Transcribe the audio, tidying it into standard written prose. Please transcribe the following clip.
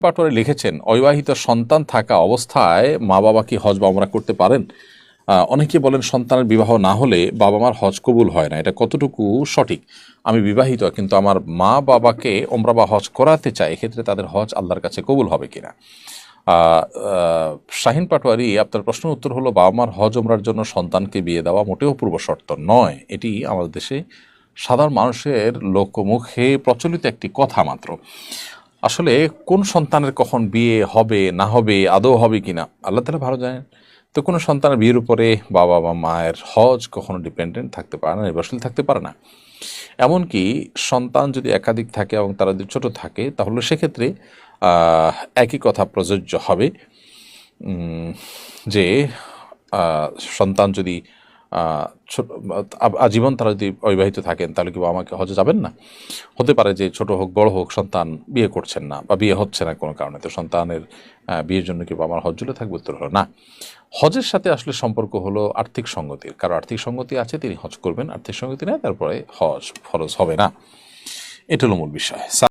পাটোয়ারি লিখেছেন, অবিবাহিত সন্তান থাকা অবস্থায় মা বাবা কি হজ বা ওমরা করতে পারেন? অনেকে বলেন সন্তানের বিবাহ না হলে বাবা মার হজ কবুল হয় না, এটা কতটুকু সঠিক? আমি বিবাহিত কিন্তু আমার মা বাবাকে ওমরা বা হজ করাতে চাই, এক্ষেত্রে তাদের হজ আল্লাহর কাছে কবুল হবে কিনা? শাহিন পাটোয়ারি, আপনার প্রশ্নের উত্তর হলো, বাবা মার হজ ওমরার জন্য সন্তানকে বিয়ে দেওয়া মোটেও পূর্ব শর্ত নয়। এটি আমাদের দেশে সাধারণ মানুষের লোকমুখে প্রচলিত একটি কথা মাত্র। আসলে কোন সন্তানের কখন বিয়ে হবে না হবে, আদৌ হবে কিনা আল্লাহ তাআলা ভালো জানেন। তো কোনো সন্তানের বিয়ের উপরে বাবা বা মায়ের হজ কখনো ডিপেন্ডেন্ট থাকতে পারে না, নির্ভরশীল থাকতে পারে না। এমনকি সন্তান যদি একাধিক থাকে এবং তারা যদি ছোট থাকে, তাহলে সেক্ষেত্রে একই কথা প্রযোজ্য হবে যে সন্তান যদি আজীবন তারা যদি অবিবাহিত থাকেন, তাহলে কি বাবা মাকে হজে যাবেন না? হতে পারে যে ছোট হোক বড় হোক সন্তান বিয়ে করছেন না বা বিয়ে হচ্ছে না কোনো কারণে, তো সন্তানের বিয়ের জন্য কি বাবা মার হজ ঝুলে থাকবে? উত্তর হলো না। হজের সাথে আসলে সম্পর্ক হলো আর্থিক সঙ্গতির। কারো আর্থিক সঙ্গতি আছে, তিনি হজ করবেন, আর্থিক সঙ্গতি নেই, তারপরে হজ ফরজ হবে না। এটা হলো মূল বিষয়।